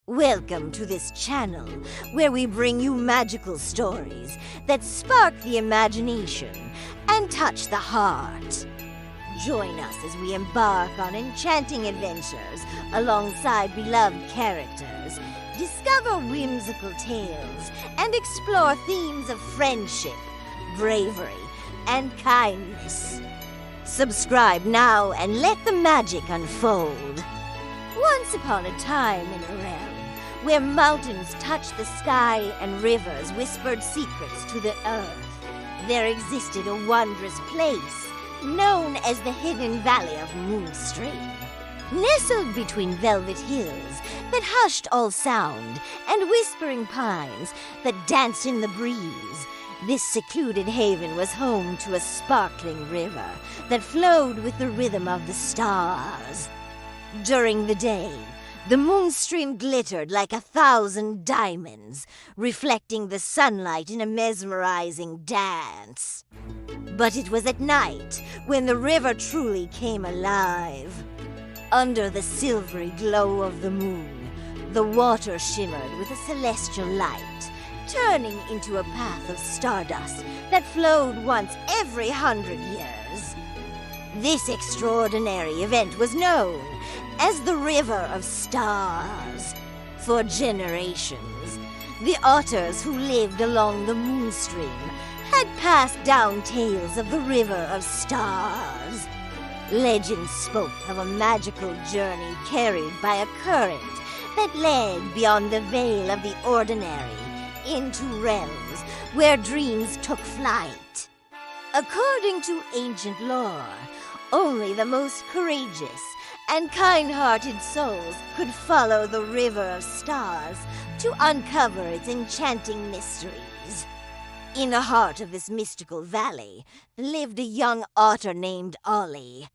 Welcome to this channel, where we bring you magical stories that spark the imagination and touch the heart. Join us as we embark on enchanting adventures alongside beloved characters, discover whimsical tales, and explore themes of friendship, bravery, and kindness. Subscribe now and let the magic unfold. Once upon a time in a realm where mountains touched the sky and rivers whispered secrets to the earth, there existed a wondrous place known as the hidden valley of Moonstream. Nestled between velvet hills that hushed all sound and whispering pines that danced in the breeze, this secluded haven was home to a sparkling river that flowed with the rhythm of the stars. During the day, the Moonstream glittered like 1,000 diamonds, reflecting the sunlight in a mesmerizing dance. But it was at night when the river truly came alive. Under the silvery glow of the moon, the water shimmered with a celestial light, turning into a path of stardust that flowed once every 100 years. This extraordinary event was known as the River of Stars. For generations, the otters who lived along the Moonstream had passed down tales of the River of Stars. Legends spoke of a magical journey carried by a current that led beyond the veil of the ordinary into realms where dreams took flight. According to ancient lore, only the most courageous and kind-hearted souls could follow the River of Stars to uncover its enchanting mysteries. In the heart of this mystical valley lived a young otter named Ollie.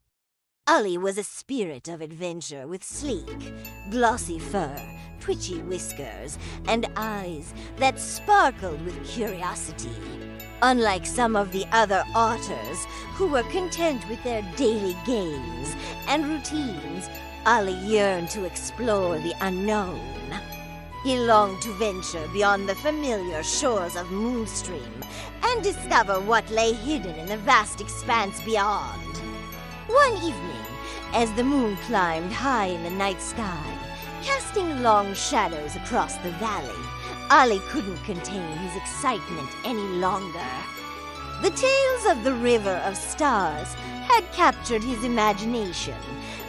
Ollie was a spirit of adventure with sleek, glossy fur, twitchy whiskers, and eyes that sparkled with curiosity. Unlike some of the other otters who were content with their daily games and routines, Ollie yearned to explore the unknown. He longed to venture beyond the familiar shores of Moonstream and discover what lay hidden in the vast expanse beyond. One evening, as the moon climbed high in the night sky, casting long shadows across the valley, Ollie couldn't contain his excitement any longer. The tales of the River of Stars had captured his imagination,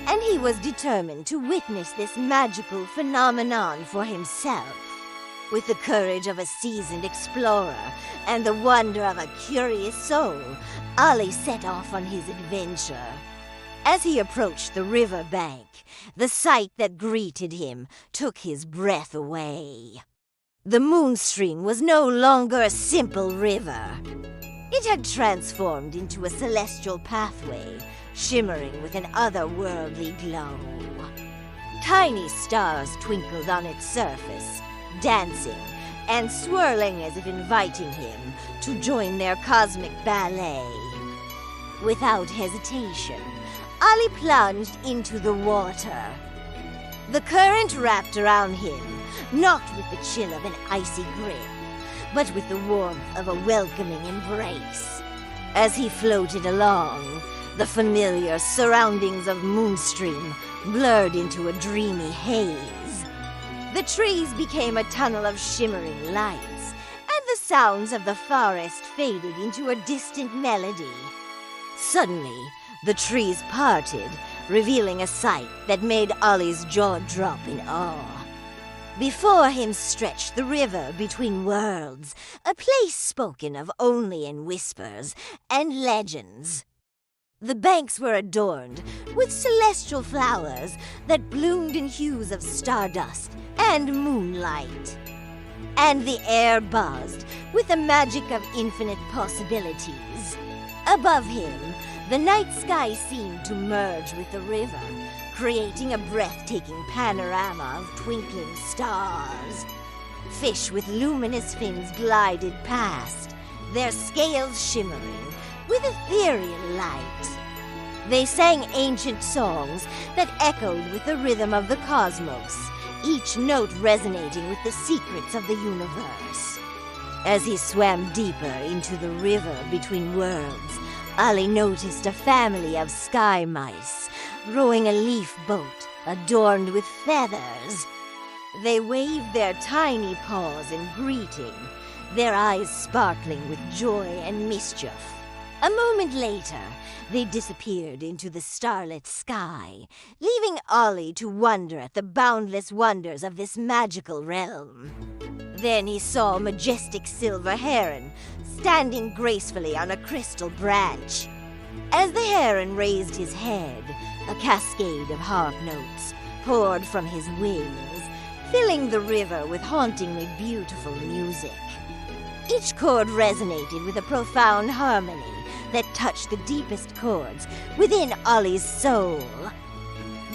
and he was determined to witness this magical phenomenon for himself. With the courage of a seasoned explorer and the wonder of a curious soul, Ollie set off on his adventure. As he approached the river bank, the sight that greeted him took his breath away. The Moonstream was no longer a simple river. It had transformed into a celestial pathway, shimmering with an otherworldly glow. Tiny stars twinkled on its surface, dancing and swirling as if inviting him to join their cosmic ballet. Without hesitation, Ollie plunged into the water. The current wrapped around him, not with the chill of an icy grip, but with the warmth of a welcoming embrace. As he floated along, the familiar surroundings of Moonstream blurred into a dreamy haze. The trees became a tunnel of shimmering lights, and the sounds of the forest faded into a distant melody. Suddenly, the trees parted, revealing a sight that made Ollie's jaw drop in awe. Before him stretched the river between worlds, a place spoken of only in whispers and legends. The banks were adorned with celestial flowers that bloomed in hues of stardust and moonlight. And the air buzzed with the magic of infinite possibilities. Above him, the night sky seemed to merge with the river, creating a breathtaking panorama of twinkling stars. Fish with luminous fins glided past, their scales shimmering with ethereal light. They sang ancient songs that echoed with the rhythm of the cosmos, each note resonating with the secrets of the universe. As he swam deeper into the river between worlds, Ollie noticed a family of sky mice rowing a leaf boat adorned with feathers. They waved their tiny paws in greeting, their eyes sparkling with joy and mischief. A moment later, they disappeared into the starlit sky, leaving Ollie to wonder at the boundless wonders of this magical realm. Then he saw a majestic silver heron standing gracefully on a crystal branch. As the heron raised his head, a cascade of harp notes poured from his wings, filling the river with hauntingly beautiful music. Each chord resonated with a profound harmony that touched the deepest chords within Ollie's soul.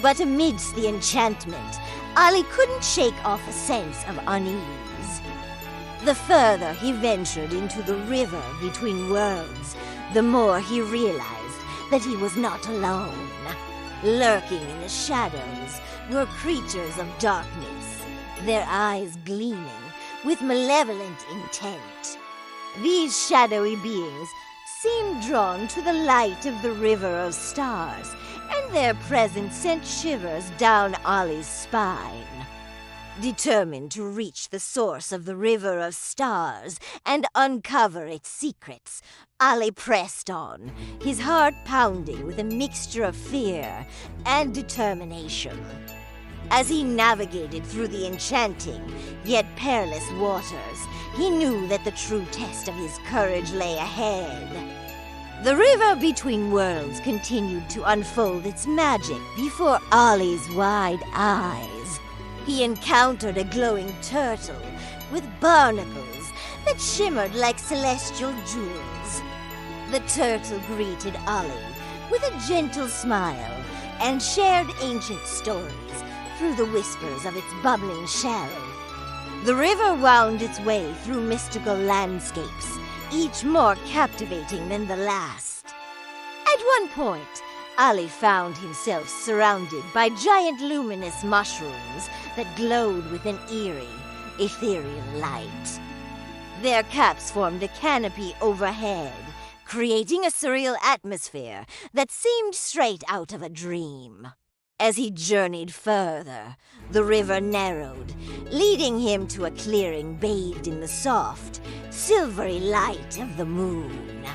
But amidst the enchantment, Ollie couldn't shake off a sense of unease. The further he ventured into the river between worlds, the more he realized that he was not alone. Lurking in the shadows were creatures of darkness, their eyes gleaming with malevolent intent. These shadowy beings seemed drawn to the light of the River of Stars, and their presence sent shivers down Ollie's spine. Determined to reach the source of the River of Stars and uncover its secrets, Ollie pressed on, his heart pounding with a mixture of fear and determination. As he navigated through the enchanting, yet perilous waters, he knew that the true test of his courage lay ahead. The river between worlds continued to unfold its magic before Ollie's wide eyes. He encountered a glowing turtle with barnacles that shimmered like celestial jewels. The turtle greeted Ollie with a gentle smile and shared ancient stories through the whispers of its bubbling shell. The river wound its way through mystical landscapes, each more captivating than the last. At one point, Ollie found himself surrounded by giant luminous mushrooms that glowed with an eerie, ethereal light. Their caps formed a canopy overhead, creating a surreal atmosphere that seemed straight out of a dream. As he journeyed further, the river narrowed, leading him to a clearing bathed in the soft, silvery light of the moon.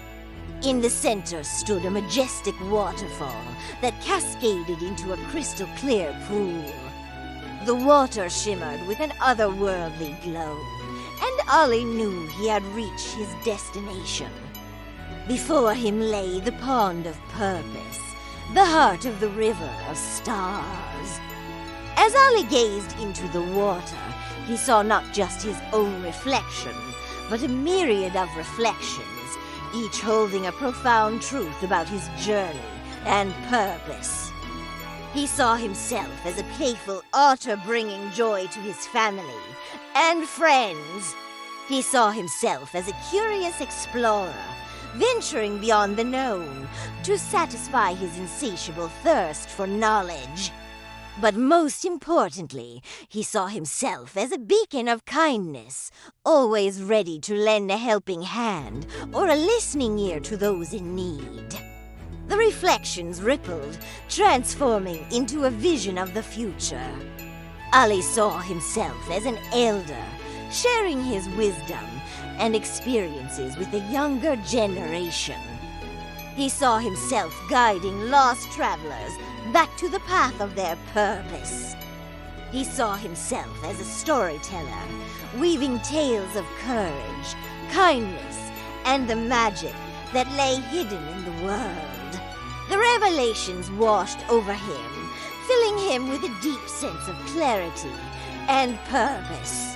In the center stood a majestic waterfall that cascaded into a crystal-clear pool. The water shimmered with an otherworldly glow, and Ollie knew he had reached his destination. Before him lay the Pond of Purpose, the heart of the River of Stars. As Ollie gazed into the water, he saw not just his own reflection, but a myriad of reflections, each holding a profound truth about his journey and purpose. He saw himself as a playful otter bringing joy to his family and friends. He saw himself as a curious explorer, venturing beyond the known to satisfy his insatiable thirst for knowledge. But most importantly, he saw himself as a beacon of kindness, always ready to lend a helping hand or a listening ear to those in need. The reflections rippled, transforming into a vision of the future. Ollie saw himself as an elder, sharing his wisdom and experiences with the younger generation. He saw himself guiding lost travelers back to the path of their purpose. He saw himself as a storyteller, weaving tales of courage, kindness, and the magic that lay hidden in the world. The revelations washed over him, filling him with a deep sense of clarity and purpose.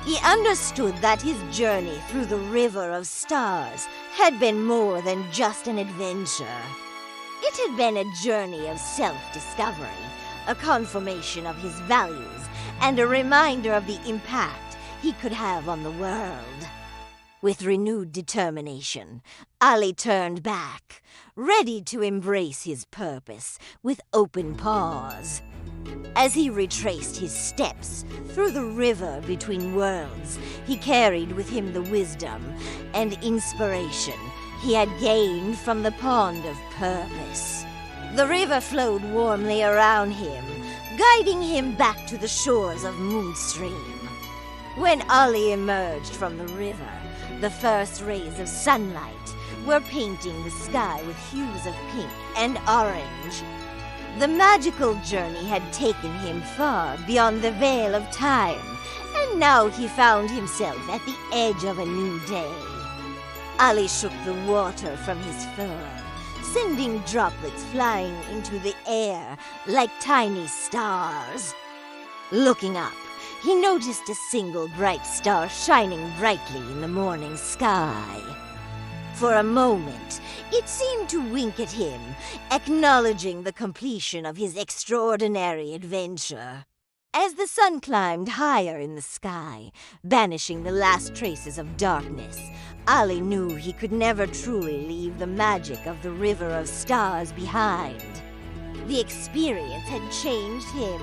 He understood that his journey through the River of Stars had been more than just an adventure. It had been a journey of self-discovery, a confirmation of his values, and a reminder of the impact he could have on the world. With renewed determination, Ollie turned back, ready to embrace his purpose with open paws. As he retraced his steps through the river between worlds, he carried with him the wisdom and inspiration he had gained from the Pond of Purpose. The river flowed warmly around him, guiding him back to the shores of Moonstream. When Ollie emerged from the river, the first rays of sunlight were painting the sky with hues of pink and orange. The magical journey had taken him far beyond the veil of time, and now he found himself at the edge of a new day. Ollie shook the water from his fur, sending droplets flying into the air like tiny stars. Looking up, he noticed a single bright star shining brightly in the morning sky. For a moment, it seemed to wink at him, acknowledging the completion of his extraordinary adventure. As the sun climbed higher in the sky, banishing the last traces of darkness, Ollie knew he could never truly leave the magic of the River of Stars behind. The experience had changed him,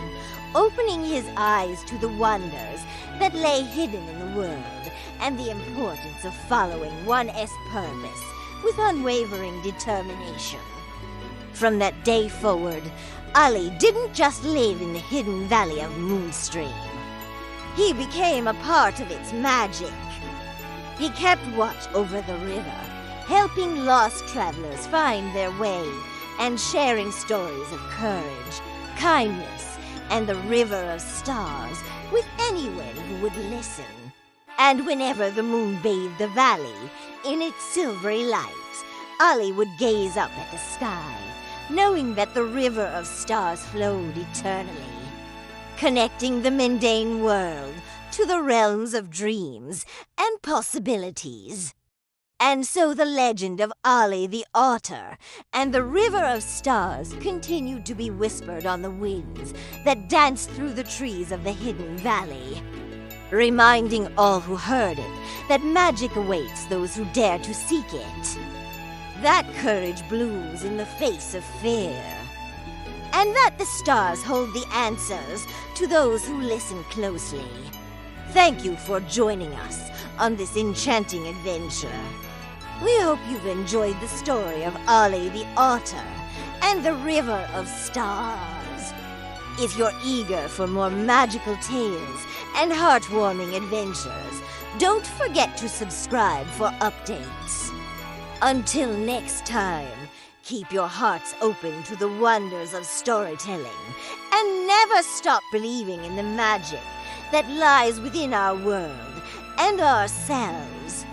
opening his eyes to the wonders that lay hidden in the world and the importance of following one's purpose with unwavering determination. From that day forward, Ollie didn't just live in the hidden valley of Moonstream. He became a part of its magic. He kept watch over the river, helping lost travelers find their way and sharing stories of courage, kindness, and the River of Stars with anyone who would listen. And whenever the moon bathed the valley in its silvery light, Ollie would gaze up at the sky, knowing that the River of Stars flowed eternally, connecting the mundane world to the realms of dreams and possibilities. And so the legend of Ollie the Otter and the River of Stars continued to be whispered on the winds that danced through the trees of the hidden valley, reminding all who heard it that magic awaits those who dare to seek it. That courage blooms in the face of fear, and that the stars hold the answers to those who listen closely. Thank you for joining us on this enchanting adventure. We hope you've enjoyed the story of Ollie the Otter and the River of Stars. If you're eager for more magical tales and heartwarming adventures, don't forget to subscribe for updates. Until next time, keep your hearts open to the wonders of storytelling and never stop believing in the magic that lies within our world and ourselves.